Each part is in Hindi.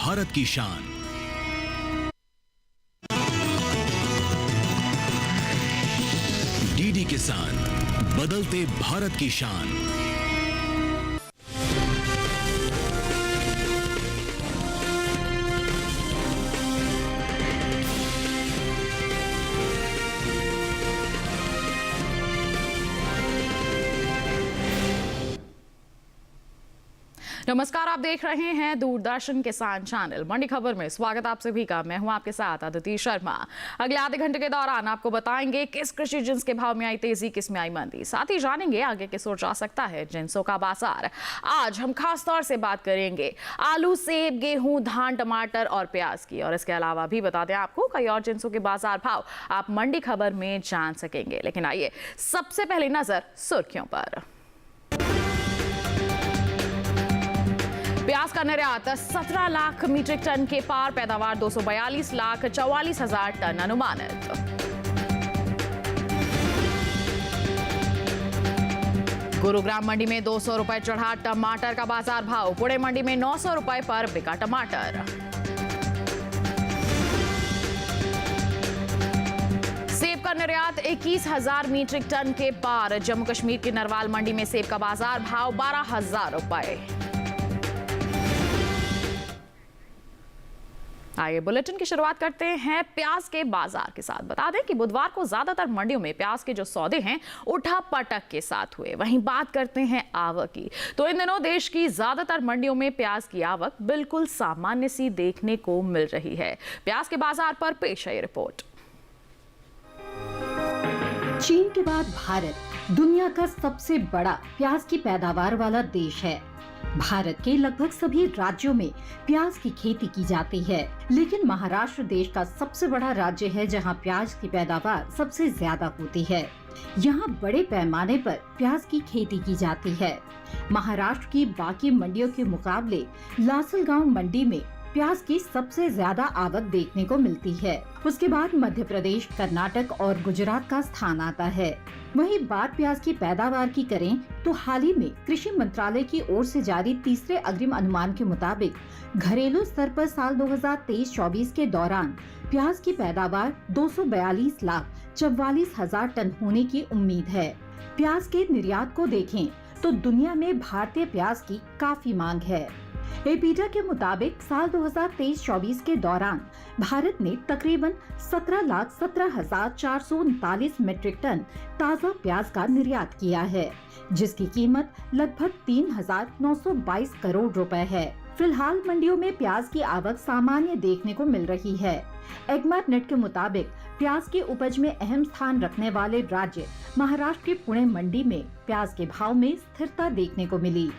भारत की शान। डीडी किसान, बदलते भारत की शान। नमस्कार, आप देख रहे हैं दूरदर्शन किसान चैनल। मंडी खबर में स्वागत आप सभी का। मैं हूं आपके साथ अदिति शर्मा। अगले आधे घंटे के दौरान आपको बताएंगे किस कृषि जिन्स के भाव में आई तेजी, किस में आई मंदी। साथ ही जानेंगे आगे किस ओर जा सकता है जिन्सों का बाजार। आज हम खास तौर से बात करेंगे आलू, सेब, गेहूं, धान, टमाटर और प्याज की। और इसके अलावा भी बता दें आपको कई और जिन्सों के बाजार भाव आप मंडी खबर में जान सकेंगे। लेकिन आइए सबसे पहले नजर सुर्खियों पर। प्याज का निर्यात 17 लाख मीट्रिक टन के पार, पैदावार 242 लाख 44 हजार टन अनुमानित। गुरुग्राम मंडी में 200 रुपए चढ़ा टमाटर का बाजार भाव। पुणे मंडी में 900 रुपए पर बिका टमाटर। सेब का निर्यात 21,000 मीट्रिक टन के पार। जम्मू कश्मीर की नरवाल मंडी में सेब का बाजार भाव 12,000 रुपए। आइए बुलेटिन की शुरुआत करते हैं प्याज के बाजार के साथ। बता दें कि बुधवार को ज्यादातर मंडियों में प्याज के जो सौदे हैं उठा पटक के साथ हुए। वहीं बात करते हैं आवक की, तो इन दिनों देश की ज्यादातर मंडियों में प्याज की आवक बिल्कुल सामान्य सी देखने को मिल रही है। प्याज के बाजार पर पेश है ये रिपोर्ट। चीन के बाद भारत दुनिया का सबसे बड़ा प्याज की पैदावार वाला देश है। भारत के लगभग सभी राज्यों में प्याज की खेती की जाती है, लेकिन महाराष्ट्र देश का सबसे बड़ा राज्य है जहां प्याज की पैदावार सबसे ज्यादा होती है। यहां बड़े पैमाने पर प्याज की खेती की जाती है। महाराष्ट्र की बाकी मंडियों के मुकाबले लासलगांव मंडी में प्याज की सबसे ज्यादा आवक देखने को मिलती है। उसके बाद मध्य प्रदेश, कर्नाटक और गुजरात का स्थान आता है। वहीं बात प्याज की पैदावार की करें तो हाल ही में कृषि मंत्रालय की ओर से जारी तीसरे अग्रिम अनुमान के मुताबिक घरेलू स्तर पर साल 2023-24 के दौरान प्याज की पैदावार 242 लाख 44 हजार टन होने की उम्मीद है। प्याज के निर्यात को देखें तो दुनिया में भारतीय प्याज की काफी मांग है। एपीटा के मुताबिक साल 2023-24 के दौरान भारत ने तकरीबन 17,17,439 मीट्रिक टन ताज़ा प्याज का निर्यात किया है, जिसकी कीमत लगभग 3,922 करोड़ रुपए है। फिलहाल मंडियों में प्याज की आवक सामान्य देखने को मिल रही है। एगमार्क नेट के मुताबिक प्याज की उपज में अहम स्थान रखने वाले राज्य महाराष्ट्र की पुणे मंडी में प्याज के भाव में स्थिरता देखने को मिली।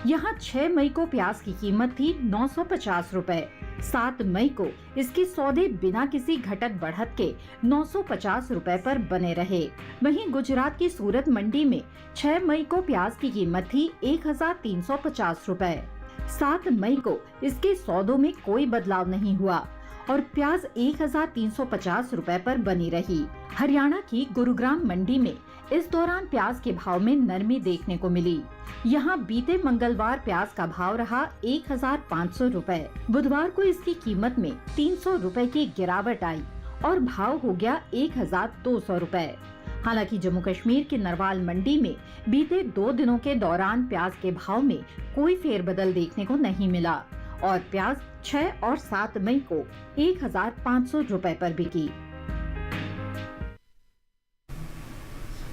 यहाँ 6 मई को प्याज की कीमत थी 950 रुपए। 7 मई को इसके सौदे बिना किसी घटत बढ़त के 950 रुपए पर बने रहे। वहीं गुजरात की सूरत मंडी में 6 मई को प्याज की कीमत थी 1,350 रुपए। 7 मई को इसके सौदों में कोई बदलाव नहीं हुआ और प्याज 1,350 रुपए पर बनी रही। हरियाणा की गुरुग्राम मंडी में इस दौरान प्याज के भाव में नरमी देखने को मिली। यहाँ बीते मंगलवार प्याज का भाव रहा 1,500 रुपए। बुधवार को इसकी कीमत में 300 रुपए की गिरावट आई और भाव हो गया 1,200 रुपए। हालांकि जम्मू कश्मीर की नरवाल मंडी में बीते 2 दिनों के दौरान प्याज के भाव में कोई फेरबदल देखने को नहीं मिला और प्याज 6 और 7 मई को 1,500 रुपए पर बिकी।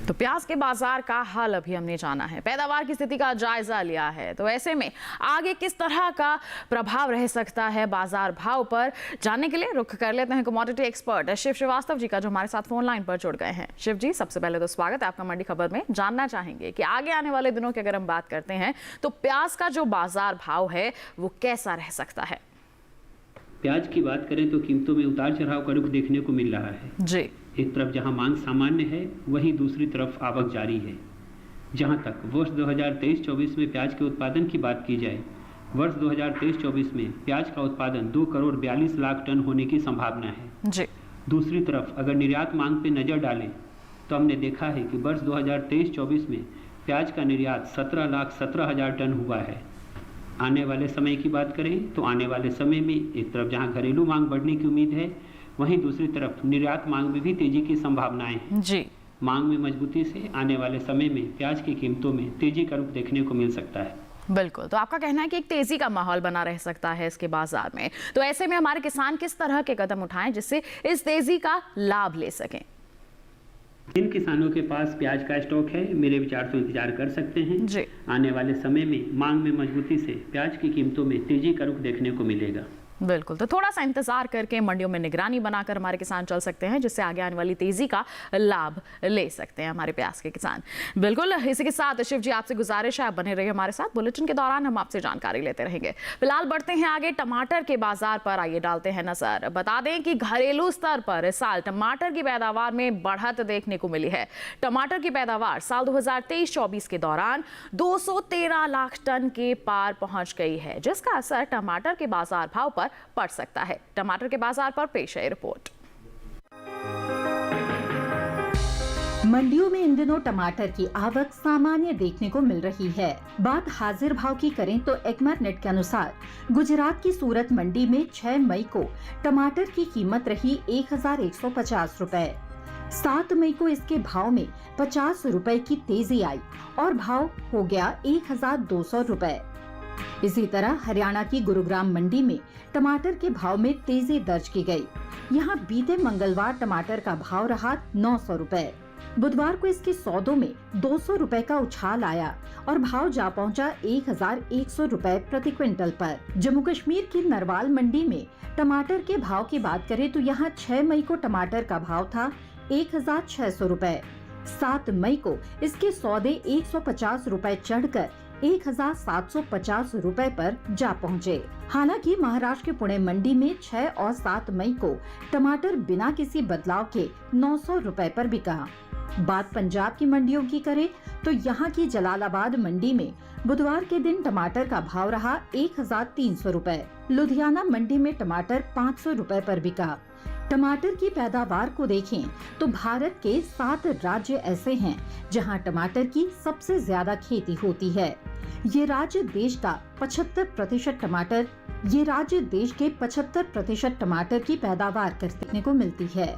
तो प्याज के बाजार का हाल अभी हमने जाना है, पैदावार की स्थिति का जायजा लिया है। तो ऐसे में आगे किस तरह का प्रभाव रह सकता है बाजार भाव पर, जानने के लिए रुख कर लेते हैं कमोडिटी एक्सपर्ट शिव श्रीवास्तव जी का, जो हमारे साथ फोन लाइन पर जुड़ गए हैं। शिव जी, सबसे पहले तो स्वागत है आपका मंडी खबर में। जानना चाहेंगे कि आगे आने वाले दिनों की अगर हम बात करते हैं तो प्याज का जो बाजार भाव है वो कैसा रह सकता है? प्याज की बात करें तो कीमतों में उतार चढ़ाव का रुख देखने को मिल रहा है जी। एक तरफ जहां मांग सामान्य है, वहीं दूसरी तरफ आवक जारी है। जहां तक वर्ष 2023-24 में प्याज के उत्पादन की बात की जाए, वर्ष 2023-24 में प्याज का उत्पादन 2 करोड़ 42 लाख टन होने की संभावना है जी। दूसरी तरफ अगर निर्यात मांग पर नज़र डालें तो हमने देखा है कि वर्ष 2023-24 में प्याज का निर्यात 17 लाख 17 हजार टन हुआ है। आने वाले समय की बात करें तो आने वाले समय में एक तरफ जहां घरेलू मांग बढ़ने की उम्मीद है, वहीं दूसरी तरफ निर्यात मांग में भी तेजी की संभावनाएं हैं। जी, मांग में मजबूती से आने वाले समय में प्याज की कीमतों में तेजी का रुख देखने को मिल सकता है। बिल्कुल। तो आपका कहना है कि एक तेजी का माहौल बना रह सकता है इसके बाजार में, तो ऐसे में हमारे किसान किस तरह के कदम उठाएं जिससे इस तेजी का लाभ ले सकें? जिन किसानों के पास प्याज का स्टॉक है, मेरे विचार से इंतजार कर सकते हैं। जी। आने वाले समय में मांग में मजबूती से प्याज की कीमतों में तेजी का रुख देखने को मिलेगा। बिल्कुल। तो थोड़ा सा इंतजार करके मंडियों में निगरानी बनाकर हमारे किसान चल सकते हैं, जिससे आगे आने वाली तेजी का लाभ ले सकते हैं हमारे प्याज के किसान। बिल्कुल। इसी के साथ शिव जी, आपसे गुजारिश है आप बने रहिए हमारे साथ। बुलेटिन के दौरान हम आपसे जानकारी लेते रहेंगे। फिलहाल बढ़ते हैं आगे टमाटर के बाजार पर, आइए डालते हैं नजर। बता दें कि घरेलू स्तर पर इस साल टमाटर की पैदावार में बढ़त देखने को मिली है। टमाटर की पैदावार साल 2023-24 के दौरान 213 लाख टन के पार पहुंच गई है, जिसका असर टमाटर के बाजार भाव पर पड़ सकता है। टमाटर के बाजार पर पेश है रिपोर्ट। मंडियों में इन दिनों टमाटर की आवक सामान्य देखने को मिल रही है। बात हाजिर भाव की करें तो एक्मरनेट के अनुसार गुजरात की सूरत मंडी में 6 मई को टमाटर की कीमत रही 1150 रुपए। 7 मई को इसके भाव में 50 रुपए की तेजी आई और भाव हो गया 1200 रुपए। इसी तरह हरियाणा की गुरुग्राम मंडी में टमाटर के भाव में तेजी दर्ज की गई। यहां बीते मंगलवार टमाटर का भाव रहा 900 रुपए। बुधवार को इसके सौदों में 200 रुपए का उछाल आया और भाव जा पहुंचा 1100 रुपए प्रति क्विंटल पर। जम्मू कश्मीर की नरवाल मंडी में टमाटर के भाव की बात करें तो यहां 6 मई को टमाटर का भाव था 1600 रुपए। 7 मई को इसके सौदे 150 रुपए चढ़कर 1750 रुपए पर जा पहुंचे। हालांकि महाराष्ट्र के पुणे मंडी में 6 और 7 मई को टमाटर बिना किसी बदलाव के 900 रुपए पर बिका। बात पंजाब की मंडियों की करें तो यहाँ की जलालाबाद मंडी में बुधवार के दिन टमाटर का भाव रहा 1300 रुपए। लुधियाना मंडी में टमाटर 500 रुपए पर बिका। टमाटर की पैदावार को देखें तो भारत के 7 राज्य ऐसे हैं जहां टमाटर की सबसे ज्यादा खेती होती है। ये राज्य देश का 75% टमाटर की पैदावार करने को मिलती है।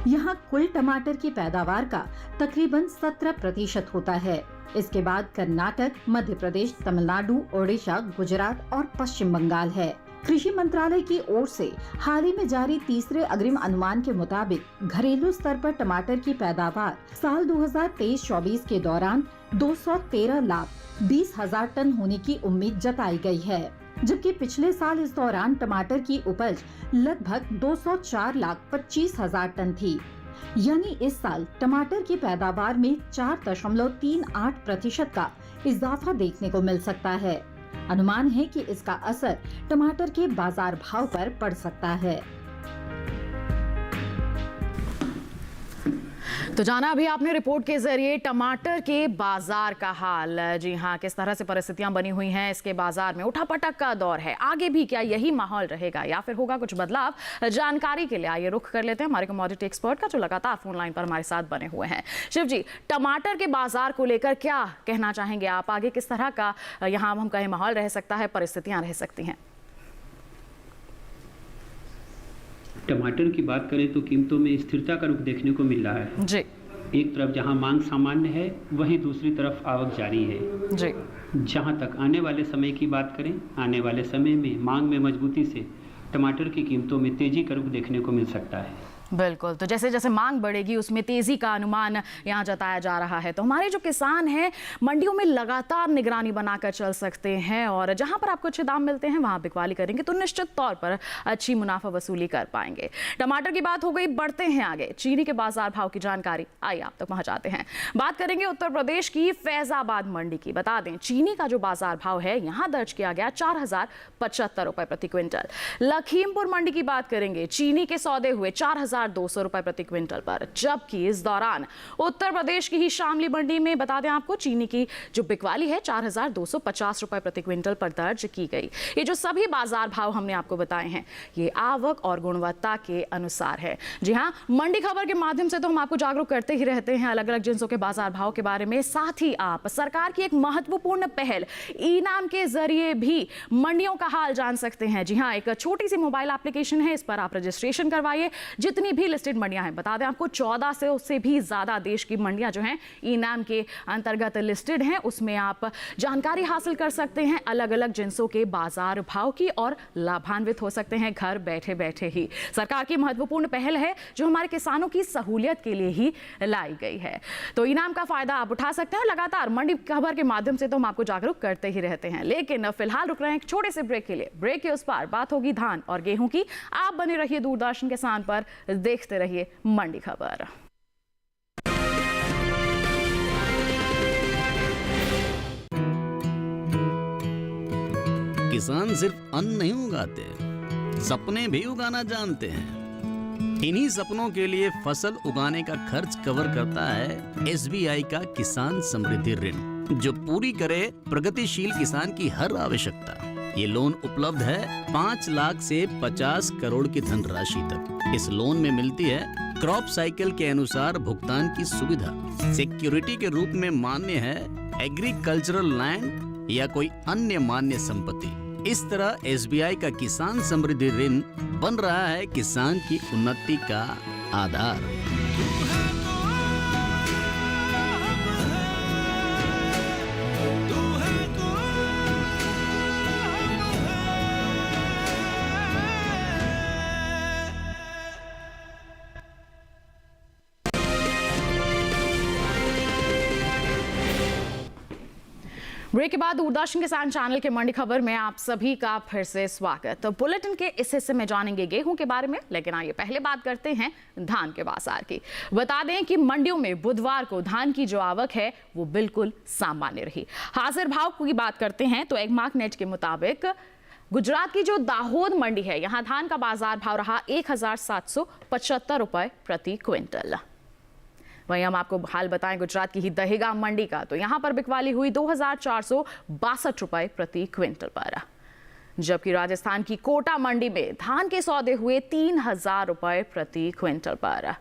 यहाँ कुल टमाटर की पैदावार का तकरीबन 17% होता है। इसके बाद कर्नाटक, मध्य प्रदेश, तमिलनाडु, ओडिशा, गुजरात और पश्चिम बंगाल है। कृषि मंत्रालय की ओर से हाल ही में जारी तीसरे अग्रिम अनुमान के मुताबिक घरेलू स्तर पर टमाटर की पैदावार साल 2023-24 के दौरान 213 लाख 20,000 टन होने की उम्मीद जताई गई है, जबकि पिछले साल इस दौरान टमाटर की उपज लगभग 204 लाख 25,000 टन थी। यानी इस साल टमाटर की पैदावार में 4.38% का इजाफा देखने को मिल सकता है। अनुमान है कि इसका असर टमाटर के बाजार भाव पर पड़ सकता है। तो जाना अभी आपने रिपोर्ट के जरिए टमाटर के बाजार का हाल। जी हाँ, किस तरह से परिस्थितियां बनी हुई हैं इसके बाजार में। उठापटक का दौर है, आगे भी क्या यही माहौल रहेगा या फिर होगा कुछ बदलाव? जानकारी के लिए आइए रुख कर लेते हैं हमारे कमोडिटी एक्सपर्ट का, जो लगातार फोन लाइन पर हमारे साथ बने हुए हैं। शिव जी, टमाटर के बाजार को लेकर क्या कहना चाहेंगे आप? आगे किस तरह का यहाँ हम कहें माहौल रह सकता है, परिस्थितियां रह सकती हैं? टमाटर की बात करें तो कीमतों में स्थिरता का रुख देखने को मिल रहा है जी। एक तरफ जहां मांग सामान्य है, वहीं दूसरी तरफ आवक जारी है जी। जहां तक आने वाले समय की बात करें, आने वाले समय में मांग में मजबूती से टमाटर की कीमतों में तेजी का रुख देखने को मिल सकता है। बिल्कुल। तो जैसे जैसे मांग बढ़ेगी उसमें तेजी का अनुमान यहाँ जताया जा रहा है। तो हमारे जो किसान हैं मंडियों में लगातार निगरानी बनाकर चल सकते हैं और जहां पर आपको अच्छे दाम मिलते हैं वहां बिकवाली करेंगे तो निश्चित तौर पर अच्छी मुनाफा वसूली कर पाएंगे। टमाटर की बात हो गई, बढ़ते हैं आगे चीनी के बाजार भाव की जानकारी आइए आप तक पहुंचाते हैं। बात करेंगे उत्तर प्रदेश की फैजाबाद मंडी की। बता दें चीनी का जो बाजार भाव है यहाँ दर्ज किया गया 4075 रुपए प्रति क्विंटल। लखीमपुर मंडी की बात करेंगे, चीनी के सौदे हुए 4000 4,200 रुपए प्रति क्विंटल पर, जबकि इस दौरान उत्तर प्रदेश की ही शामली मंडी में बता दें आपको चीनी की जो बिकवाली है 4,250 रुपए प्रति क्विंटल पर दर्ज की गई। ये जो सभी बाजार भाव हमने आपको बताए हैं ये आवक और गुणवत्ता के अनुसार है। जी हाँ, मंडी खबर के माध्यम से तो हम आपको जागरूक करते ही रहते हैं अलग अलग जिंसों के बाजार भाव के बारे में। साथ ही आप सरकार की एक महत्वपूर्ण पहल ई-नाम के जरिए भी मंडियों का हाल जान सकते हैं। जी हाँ, एक छोटी सी मोबाइल एप्लीकेशन है, इस पर आप रजिस्ट्रेशन करवाइए। जितनी भी लिस्टेड मंडियां हैं, बता दें आपको 14 से उससे भी ज्यादा देश की मंडियां जो हैं ई-नाम के अंतर्गत लिस्टेड हैं। उसमें आप जानकारी हासिल कर सकते हैं अलग अलग जिंसों के बाजार भाव की और लाभान्वित हो सकते हैं घर बैठे बैठे ही। सरकार की महत्वपूर्ण पहल है जो हमारे किसानों की सहूलियत के लिए ही लाई गई है। तो इनाम का फायदा आप उठा सकते हैं। लगातार मंडी खबर के माध्यम से तो हम आपको जागरूक करते ही रहते हैं, लेकिन फिलहाल रुक रहे हैं एक छोटे से ब्रेक के लिए। ब्रेक के उस पार बात होगी धान और गेहूं की। आप बने रहिए दूरदर्शन किसान पर, देखते रहिए मंडी खबर। किसान सिर्फ अन्न नहीं उगाते, सपने भी उगाना जानते हैं। इन्हीं सपनों के लिए फसल उगाने का खर्च कवर करता है SBI का किसान समृद्धि ऋण, जो पूरी करे प्रगतिशील किसान की हर आवश्यकता। ये लोन उपलब्ध है 5 लाख से 50 करोड़ की धनराशि तक। इस लोन में मिलती है क्रॉप साइकिल के अनुसार भुगतान की सुविधा। सिक्योरिटी के रूप में मान्य है एग्रीकल्चरल लैंड या कोई अन्य मान्य संपत्ति। इस तरह SBI का किसान समृद्धि ऋण बन रहा है किसान की उन्नति का आधार। ब्रेक के बाद दूरदर्शन किसान चैनल के मंडी खबर में आप सभी का फिर से स्वागत। तो बुलेटिन के इस हिस्से में जानेंगे गेहूं के बारे में, लेकिन आइए पहले बात करते हैं धान के बाजार की। बता दें कि मंडियों में बुधवार को धान की जो आवक है वो बिल्कुल सामान्य रही। हाजिर भाव की बात करते हैं तो एगमार्क नेट के मुताबिक गुजरात की जो दाहोद मंडी है, यहां धान का बाजार भाव रहा 1,775 रुपए प्रति क्विंटल। वहीं हम आपको हाल बताएं गुजरात की ही दहेगाम मंडी का, तो यहां पर बिकवाली हुई 2,462 रुपए प्रति क्विंटल पर। जबकि राजस्थान की कोटा मंडी में धान के सौदे हुए 3,000 रुपए प्रति क्विंटल पर।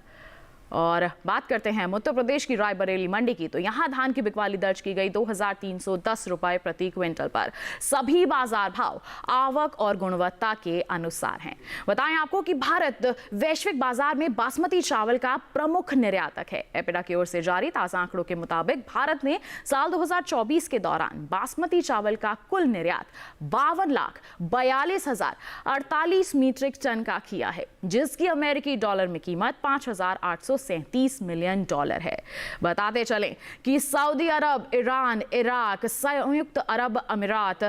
और बात करते हैं उत्तर प्रदेश की रायबरेली मंडी की, तो यहां धान की बिकवाली दर्ज की गई 2,310 रुपए प्रति क्विंटल पर। सभी बाजार भाव आवक और गुणवत्ता के अनुसार हैं। बताएं आपको कि भारत वैश्विक बाजार में बासमती चावल का प्रमुख निर्यातक है। एपिडा की ओर से जारी ताजा आंकड़ों के मुताबिक भारत ने साल 2024 के दौरान बासमती चावल का कुल निर्यात 52,42,048 मीट्रिक टन का किया है, जिसकी अमेरिकी डॉलर में कीमत 5,837 मिलियन डॉलर है। बताते चलें कि सऊदी अरब, ईरान, इराक, संयुक्त अरब अमीरात,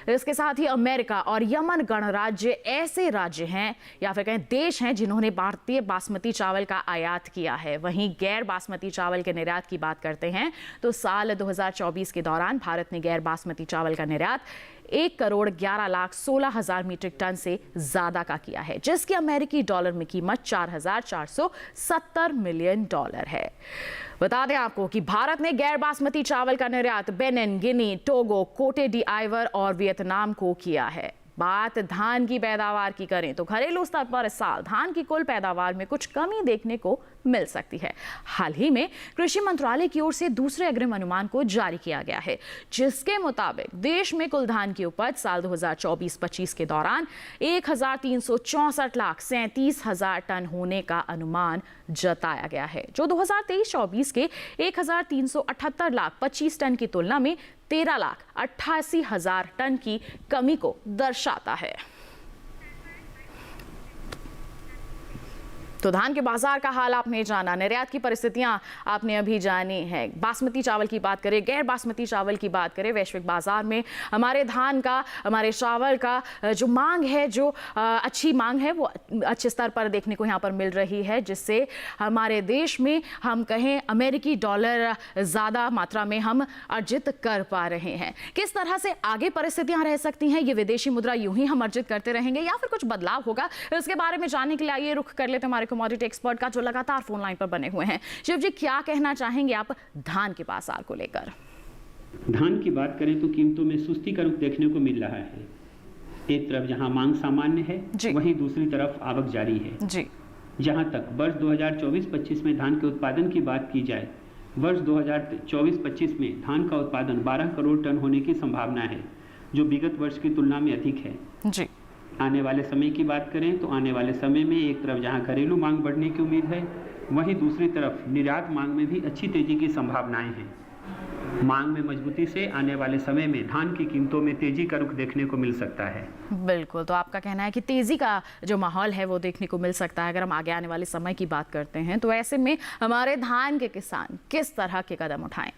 इसके साथ ही अमेरिका और यमन गणराज्य ऐसे राज्य हैं या फिर कहें देश हैं जिन्होंने भारतीय बासमती चावल का आयात किया है। वहीं गैर बासमती चावल के निर्यात की बात करते हैं तो साल 2024 के दौरान भारत ने गैर बासमती चावल का निर्यात 1,11,16,000 मीट्रिक टन से ज्यादा का किया है, जिसकी अमेरिकी डॉलर में कीमत 4,470 मिलियन डॉलर है। बता दें आपको कि भारत ने गैर बासमती चावल का निर्यात बेनिन, गिनी, टोगो, कोटे डी आइवर और वियतनाम को किया है। बात धान की पैदावार की करें तो घरेलू स्तर पर इस साल धान की कुल पैदावार में कुछ कमी देखने को मिल सकती है। हाल ही में कृषि मंत्रालय की ओर से दूसरे अग्रिम अनुमान को जारी किया गया है, जिसके मुताबिक देश में कुल धान की उपज साल 2024-25 के दौरान 1,364,37,000 टन होने का अनुमान जताया गया है, जो 2023-24 के 1,378,25 टन की तुलना में 13,88,000 टन की कमी को दर्शाता है। तो धान के बाजार का हाल आपने जाना, निर्यात की परिस्थितियां आपने अभी जानी है। बासमती चावल की बात करें, गैर बासमती चावल की बात करें, वैश्विक बाजार में हमारे धान का, हमारे चावल का जो मांग है, जो अच्छी मांग है, वो अच्छे स्तर पर देखने को यहाँ पर मिल रही है, जिससे हमारे देश में हम कहें अमेरिकी डॉलर ज़्यादा मात्रा में हम अर्जित कर पा रहे हैं। किस तरह से आगे परिस्थितियां रह सकती हैं, ये विदेशी मुद्रा यूं ही हम अर्जित करते रहेंगे या फिर कुछ बदलाव होगा, इसके बारे में जानने के लिए आइए रुख कर लेते हमारे कमोडिटी एक्सपर्ट का जो लगातार फोन लाइन पर बने हुए हैं। शिव जी, क्या कहना चाहेंगे आप धान के बाजार को लेकर? धान की बात करें तो कीमतों में सुस्ती का रुख देखने को मिल रहा है। एक तरफ जहां मांग सामान्य है, वहीं दूसरी तरफ आवक जारी है जी। जहां तक वर्ष 2024-25 में धान के उत्पादन की बात की जाए, वर्ष 2024-25 में धान का उत्पादन 12 करोड़ टन होने की संभावना है, जो विगत वर्ष की तुलना में अधिक है जी। आने वाले समय की बात करें तो आने वाले समय में एक तरफ जहां घरेलू मांग बढ़ने की उम्मीद है, वहीं दूसरी तरफ निर्यात मांग में भी अच्छी तेजी की संभावनाएं हैं। मांग में मजबूती से आने वाले समय में धान की कीमतों में तेजी का रुख देखने को मिल सकता है। बिल्कुल, तो आपका कहना है कि तेजी का जो माहौल है वो देखने को मिल सकता है अगर हम आगे आने वाले समय की बात करते हैं। तो ऐसे में हमारे धान के किसान किस तरह के कदम उठाएं?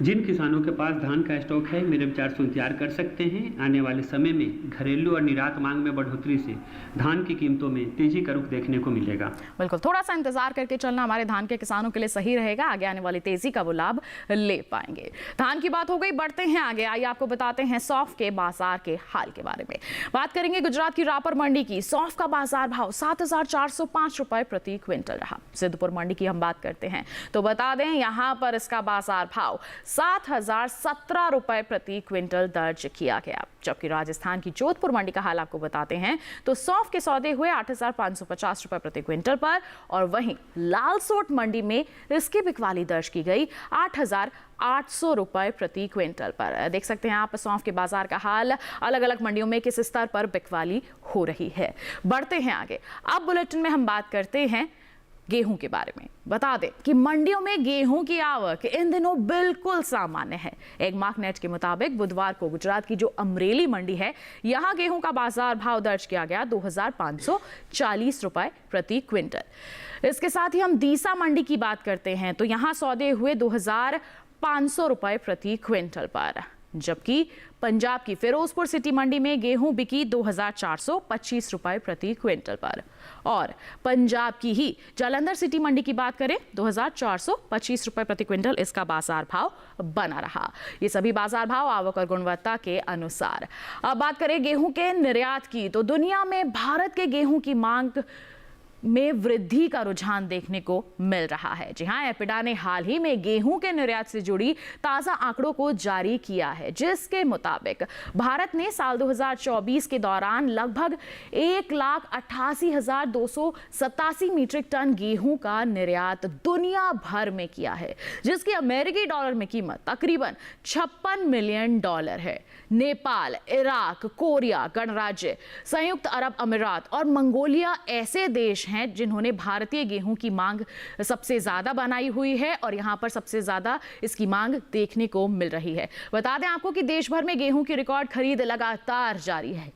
जिन किसानों के पास धान का स्टॉक है, मेरे विचार से इंतजार कर सकते हैं। आने वाले समय में घरेलू और निर्यात मांग में बढ़ोतरी से धान की कीमतों में तेजी का रुख देखने को मिलेगा। बिल्कुल, थोड़ा सा इंतजार करके चलना हमारे धान के किसानों के लिए सही रहेगा। आगे आने वाली तेजी का वो लाभ ले पाएंगे। धान की बात हो गई, बढ़ते हैं आगे। आइए आपको बताते हैं सौंफ के बाजार के हाल के बारे में। बात करेंगे गुजरात की रापर मंडी की। सौंफ का बाजार भाव 7,405 रुपए प्रति क्विंटल रहा। सिद्धपुर मंडी की हम बात करते हैं तो बता दें यहाँ पर इसका बाजार भाव 7,017 रुपए प्रति क्विंटल दर्ज किया गया। जबकि राजस्थान की जोधपुर मंडी का हाल आपको बताते हैं तो सौंफ के सौदे हुए 8,550 रुपए प्रति क्विंटल पर, और वहीं लालसोट मंडी में इसकी बिकवाली दर्ज की गई 8,800 रुपए प्रति क्विंटल पर। देख सकते हैं आप सौंफ के बाजार का हाल अलग अलग मंडियों में किस स्तर पर बिकवाली हो रही है। बढ़ते हैं आगे। अब बुलेटिन में हम बात करते हैं गेहूं के बारे में। बता दें कि मंडियों में गेहूं की आवक इन दिनों बिल्कुल सामान्य है। एक मार्कनेट के मुताबिक बुधवार को गुजरात की जो अमरेली मंडी है, यहां गेहूं का बाजार भाव दर्ज किया गया 2,540 रुपए प्रति क्विंटल। इसके साथ ही हम दीसा मंडी की बात करते हैं तो यहां सौदे हुए 2,500 रुपए प्रति क्विंटल पर। जबकि पंजाब की फिरोजपुर सिटी मंडी में गेहूं बिकी 2,425 रुपए प्रति क्विंटल पर, और पंजाब की ही जालंधर सिटी मंडी की बात करें 2,425 रुपए प्रति क्विंटल इसका बाजार भाव बना रहा। ये सभी बाजार भाव आवक और गुणवत्ता के अनुसार। अब बात करें गेहूं के निर्यात की तो दुनिया में भारत के गेहूं की मांग में वृद्धि का रुझान देखने को मिल रहा है। जी हां, एपिडा ने हाल ही में गेहूं के निर्यात से जुड़ी ताजा आंकड़ों को जारी किया है, जिसके मुताबिक भारत ने साल 2024 के दौरान लगभग 1,88,287 मीट्रिक टन गेहूं का निर्यात दुनिया भर में किया है, जिसकी अमेरिकी डॉलर में कीमत तकरीबन $56 मिलियन है। नेपाल, इराक, कोरिया गणराज्य, संयुक्त अरब अमीरात और मंगोलिया ऐसे देश हैं जिन्होंने भारतीय गेहूं की मांग सबसे ज्यादा बनाई हुई है, और यहां पर सबसे ज्यादा इसकी मांग देखने को मिल रही है। बता दें आपको कि देश भर में गेहूं की रिकॉर्ड खरीद लगातार जारी है।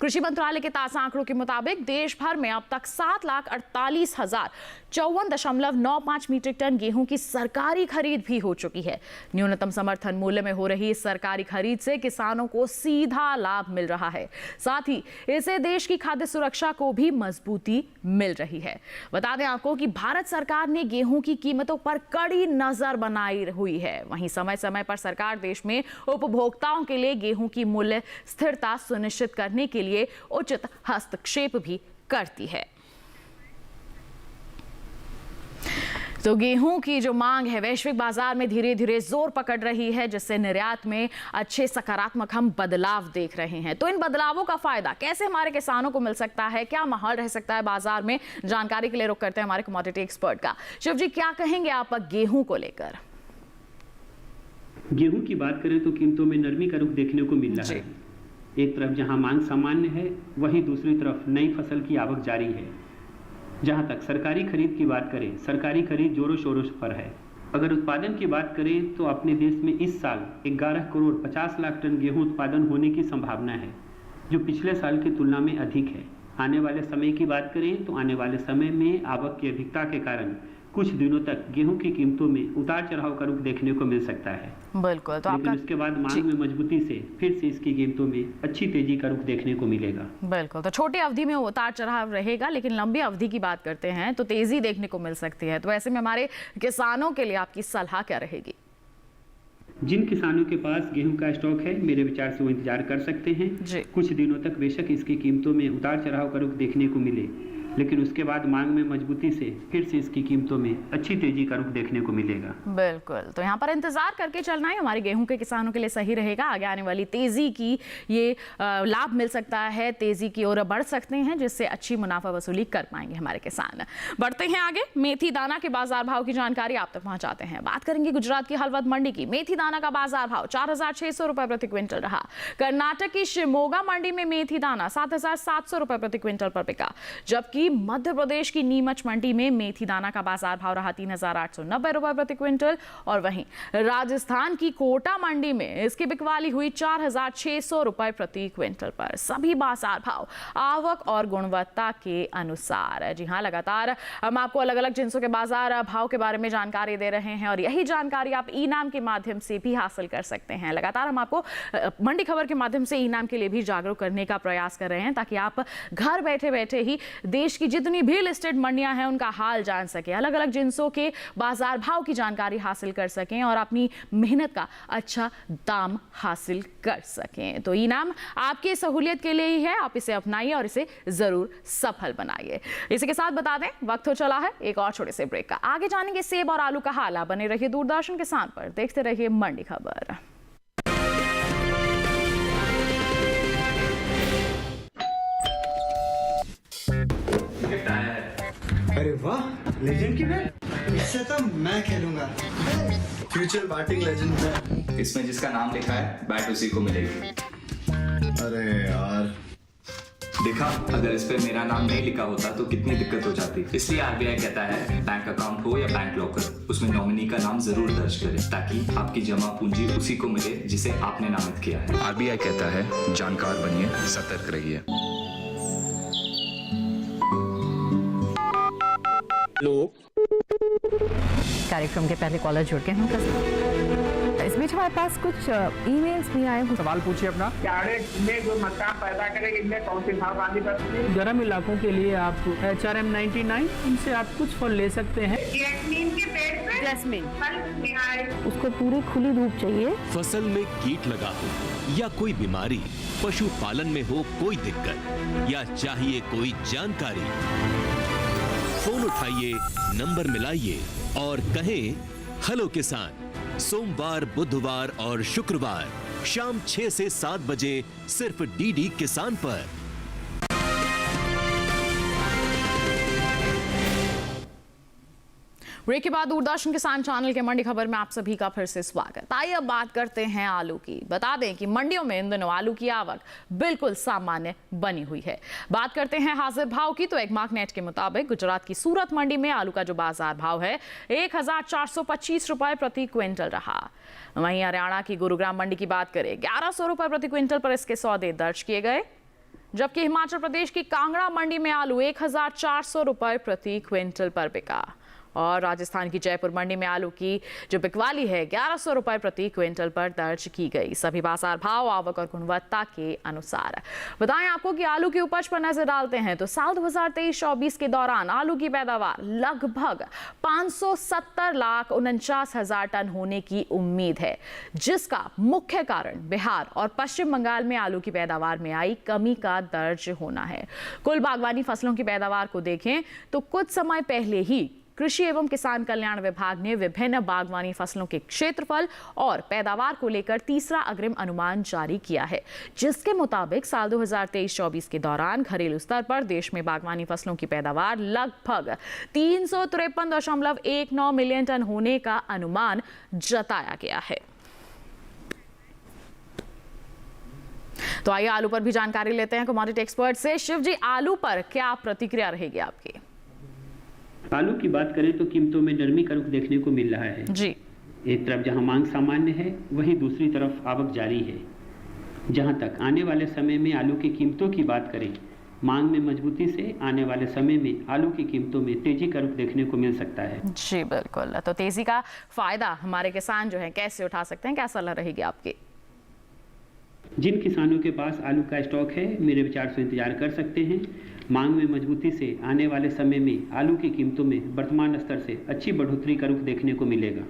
कृषि मंत्रालय के ताजा आंकड़ों के मुताबिक देश भर में अब तक 7,48,054.95 मीट्रिक टन गेहूं की सरकारी खरीद भी हो चुकी है। न्यूनतम समर्थन मूल्य में हो रही इस सरकारी खरीद से किसानों को सीधा लाभ मिल रहा है, साथ ही इससे देश की खाद्य सुरक्षा को भी मजबूती मिल रही है। बता दें आपको कि भारत सरकार ने गेहूं की कीमतों पर कड़ी नजर बनाई हुई है। वहीं समय समय पर सरकार देश में उपभोक्ताओं के लिए गेहूं की मूल्य स्थिरता सुनिश्चित करने के लिए उचित हस्तक्षेप भी करती है। तो गेहूं की जो मांग है वैश्विक बाजार में धीरे धीरे जोर पकड़ रही है, जिससे निर्यात में अच्छे सकारात्मक हम बदलाव देख रहे हैं। तो इन बदलावों का फायदा कैसे हमारे किसानों को मिल सकता है, क्या माहौल रह सकता है बाजार में, जानकारी के लिए रुख करते हैं हमारे कमोडिटी एक्सपर्ट का। शिव जी, क्या कहेंगे आप गेहूं को लेकर? गेहूं की बात करें तो कीमतों में नरमी का रुख देखने को मिल रहा है। एक तरफ जहां मांग सामान्य है, वहीं दूसरी तरफ नई फसल की आवक जारी है। जहां तक सरकारी खरीद की बात करें, सरकारी खरीद जोरों शोरों पर है। अगर उत्पादन की बात करें तो अपने देश में इस साल 11 करोड़ 50 लाख टन गेहूं उत्पादन होने की संभावना है, जो पिछले साल की तुलना में अधिक है। आने वाले समय की बात करें तो आने वाले समय में आवक की अधिकता के कारण कुछ दिनों तक गेहूं की कीमतों में उतार चढ़ाव का रुख देखने को मिल सकता है। बिल्कुल, तो लेकिन उसके बाद मांग में मजबूती से फिर से इसकी कीमतों में अच्छी तेजी का रुख देखने को मिलेगा। बिल्कुल, तो छोटी अवधि में उतार चढ़ाव रहेगा, लेकिन लंबी अवधि की बात करते हैं तो तेजी देखने को मिल सकती है। तो ऐसे में हमारे किसानों के लिए आपकी सलाह क्या रहेगी? जिन किसानों के पास गेहूं का स्टॉक है, मेरे विचार से वो इंतजार कर सकते हैं। कुछ दिनों तक बेशक इसकी कीमतों में उतार चढ़ाव का रुख देखने को मिले, लेकिन उसके बाद मांग में मजबूती से फिर से इसकी कीमतों में अच्छी तेजी का रुख देखने को मिलेगा। बिल्कुल, तो यहाँ पर इंतजार करके चलना है, हमारे गेहूं के किसानों के लिए सही रहेगा। आगे आने वाली तेजी की ये लाभ मिल सकता है, तेजी की ओर बढ़ सकते हैं, जिससे अच्छी मुनाफा वसूली कर पाएंगे हमारे किसान। बढ़ते हैं आगे, मेथी दाना के बाजार भाव की जानकारी आप तक पहुंचाते हैं। बात करेंगे गुजरात की हलवद मंडी की। मेथी दाना का बाजार भाव 4,600 रुपए प्रति क्विंटल रहा। कर्नाटक की शिमोगा मंडी में मेथी दाना 7,700 रुपए प्रति क्विंटल पर बिका, जबकि मध्य प्रदेश की नीमच मंडी में मेथी दाना का बाजार भाव रहा 3,890 रुपए प्रति क्विंटल। और वहीं राजस्थान की कोटा मंडी में इसकी बिकवाली हुई 4,600 रुपए प्रति क्विंटल पर। सभी बाजार भाव आवक और गुणवत्ता के अनुसार। जी हां, लगातार हम आपको अलग अलग जिंसों के बाजार भाव के बारे में जानकारी दे रहे हैं और यही जानकारी आप ई नाम के माध्यम से भी हासिल कर सकते हैं। लगातार हम आपको मंडी खबर के माध्यम से ई नाम के लिए भी जागरूक करने का प्रयास कर रहे हैं, ताकि आप घर बैठे बैठे ही देश की जितनी भी लिस्टेड मंडियां हैं उनका हाल जान सकें, अलग अलग जिंसों के बाजार भाव की जानकारी हासिल कर सकें और अपनी मेहनत का अच्छा दाम हासिल कर सकें। तो इनाम आपकी सहूलियत के लिए ही है, आप इसे अपनाइए और इसे जरूर सफल बनाइए। इसी के साथ बता दें वक्त हो चला है एक और छोटे से ब्रेक का। आगे जानेंगे सेब और आलू का हाल। आप बने रहिए दूरदर्शन किसान पर, देखते रहिए मंडी खबर। अरे वाह, लेजेंड की बैट, इससे तो मैं खेलूंगा। फ्यूचर बैटिंग लेजेंड है। इसमें जिसका नाम लिखा है बैट उसी को मिलेगी। अरे यार, देखा, अगर इस पे मेरा नाम नहीं लिखा होता तो कितनी दिक्कत हो जाती। इसलिए आरबीआई कहता है बैंक अकाउंट हो या बैंक लॉकर, उसमें नॉमिनी का नाम जरूर दर्ज करें, ताकि आपकी जमा पूंजी उसी को मिले जिसे आपने नामित किया है। आरबीआई कहता है जानकार बनिए, सतर्क रहिए। कार्यक्रम के पहले कॉलर जुड़ के हम इस बीच हमारे पास कुछ ईमेल्स भी आए हैं। सवाल पूछिए अपना। कैरेट में जो मकान पैदा करेंगे, इनमें कौन सी सावधानी बरतनी है? गर्म इलाकों के लिए आप HRM99 इनसे आप कुछ फल ले सकते हैं। जैस्मीन के पेड़ पे जैस्मीन फल नहीं आए, उसको पूरी खुली धूप चाहिए। फसल में कीट लगा हो या कोई बीमारी, पशुपालन में हो कोई दिक्कत या चाहिए कोई जानकारी, फोन उठाइए, नंबर मिलाइए और कहें हेलो किसान। सोमवार, बुधवार और शुक्रवार शाम 6 से 7 बजे सिर्फ डीडी किसान पर। ब्रेक के बाद दूरदर्शन किसान चैनल के मंडी खबर में आप सभी का फिर से स्वागत। आइए अब बात करते हैं आलू की। बता दें कि मंडियों में इन दिनों आलू की आवक बिल्कुल सामान्य बनी हुई है। बात करते हैं हाजिर भाव की, तो एगमार्क नेट के मुताबिक गुजरात की सूरत मंडी में आलू का जो बाजार भाव है 1,425 रुपए प्रति क्विंटल रहा। वहीं हरियाणा की गुरुग्राम मंडी की बात करें 1,100 रुपए प्रति क्विंटल पर इसके सौदे दर्ज किए गए, जबकि हिमाचल प्रदेश की कांगड़ा मंडी में आलू 1,400 रुपए प्रति क्विंटल पर बिका। और राजस्थान की जयपुर मंडी में आलू की जो बिकवाली है 1,100 रुपए प्रति क्विंटल पर दर्ज की गई। सभी बाजार भाव आवक और गुणवत्ता के अनुसार। बताएं आपको कि आलू की उपज पर नजर डालते हैं तो साल 2023-24 के दौरान आलू की पैदावार लगभग 570,49,000 टन होने की उम्मीद है, जिसका मुख्य कारण बिहार और पश्चिम बंगाल में आलू की पैदावार में आई कमी का दर्ज होना है। कुल बागवानी फसलों की पैदावार को देखें तो कुछ समय पहले ही कृषि एवं किसान कल्याण विभाग ने विभिन्न बागवानी फसलों के क्षेत्रफल और पैदावार को लेकर तीसरा अग्रिम अनुमान जारी किया है, जिसके मुताबिक साल 2023-24 के दौरान घरेलू स्तर पर देश में बागवानी फसलों की पैदावार लगभग 353.19 मिलियन टन होने का अनुमान जताया गया है। तो आइए आलू पर भी जानकारी लेते हैं कमोडिटी एक्सपर्ट से। शिव जी, आलू पर क्या प्रतिक्रिया रहेगी आपकी? आलू की बात करें तो कीमतों में नरमी का रुख देखने को मिल रहा है जी। एक तरफ जहां मांग सामान्य है, वहीं दूसरी तरफ आवक जारी है। जहां तक आने वाले समय में आलू की कीमतों की बात करें, मांग में मजबूती से आने वाले समय में आलू की कीमतों में तेजी का रुख देखने को मिल सकता है। जी बिल्कुल, तो तेजी का फायदा हमारे किसान जो है कैसे उठा सकते हैं, क्या सलाह रहेगी आपकी? जिन किसानों के पास आलू का स्टॉक है, मेरे विचार से इंतजार कर सकते हैं। मांग में मजबूती से आने वाले समय में आलू की कीमतों में वर्तमान स्तर से अच्छी बढ़ोतरी का रुख देखने को मिलेगा।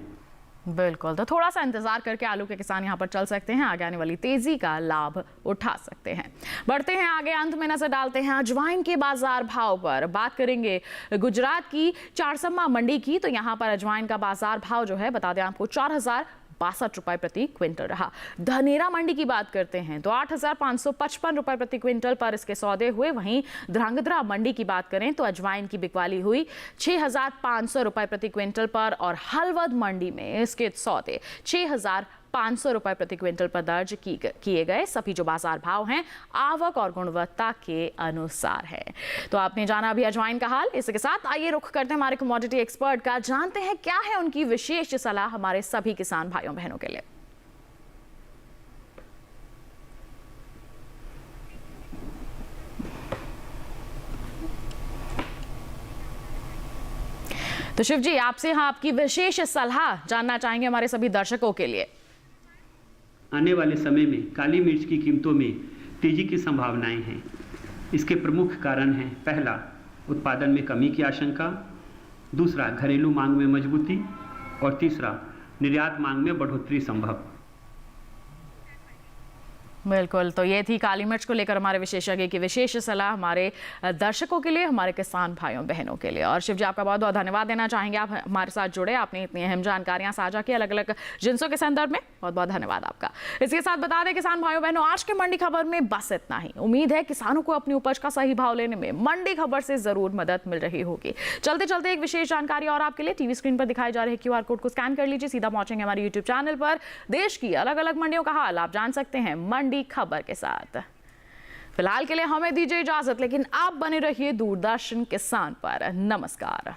बिल्कुल, तो थोड़ा सा इंतजार करके आलू के किसान यहाँ पर चल सकते हैं, आगे आने वाली तेजी का लाभ उठा सकते हैं। बढ़ते हैं आगे, अंत में नजर डालते हैं अजवाइन के बाजार भाव पर। बात करेंगे गुजरात की चारसम्मा मंडी की, तो यहाँ पर अजवाइन का बाजार भाव जो है बता दें आपको 4062 रुपए प्रति क्विंटल रहा। धनेरा मंडी की बात करते हैं तो 8555 रुपए प्रति क्विंटल पर इसके सौदे हुए। वहीं ध्रांगध्रा मंडी की बात करें तो अजवाइन की बिकवाली हुई 6500 रुपए प्रति क्विंटल पर, और हलवद मंडी में इसके सौदे 6500 रुपए प्रति क्विंटल पर दर्ज किए गए। सभी जो बाजार भाव हैं आवक और गुणवत्ता के अनुसार है। तो आपने जाना अभी अजवाइन का हाल। इसके साथ आइए रुख करते हैं हमारे कमोडिटी एक्सपर्ट का, जानते हैं क्या है उनकी विशेष सलाह हमारे सभी किसान भाइयों बहनों के लिए। तो शिव जी, आपसे आपकी विशेष सलाह जानना चाहेंगे हमारे सभी दर्शकों के लिए। आने वाले समय में काली मिर्च की कीमतों में तेजी की संभावनाएं हैं। इसके प्रमुख कारण हैं, पहला, उत्पादन में कमी की आशंका, दूसरा, घरेलू मांग में मजबूती, और तीसरा, निर्यात मांग में बढ़ोतरी संभव। बिल्कुल, तो ये थी काली मिर्च को लेकर हमारे विशेषज्ञ की विशेष सलाह हमारे दर्शकों के लिए, हमारे किसान भाइयों बहनों के लिए। और शिव जी, आपका बहुत बहुत धन्यवाद देना चाहेंगे, आप हमारे साथ जुड़े, आपने इतनी अहम जानकारियां साझा की अलग अलग जिनसों के संदर्भ में। बहुत बहुत धन्यवाद आपका। इसके साथ बता दें किसान भाइयों बहनों, आज के मंडी खबर में बस इतना ही। उम्मीद है किसानों को अपनी उपज का सही भाव लेने में मंडी खबर से जरूर मदद मिल रही होगी। चलते चलते एक विशेष जानकारी और आपके लिए, टीवी स्क्रीन पर दिखाई जा रहे QR कोड को स्कैन कर लीजिए, सीधा पहुंचेंगे हमारे यूट्यूब चैनल पर। देश की अलग अलग मंडियों का हाल आप जान सकते हैं मंडी खबर के साथ। फिलहाल के लिए हमें दीजिए इजाजत, लेकिन आप बने रहिए दूरदर्शन किसान पर। नमस्कार।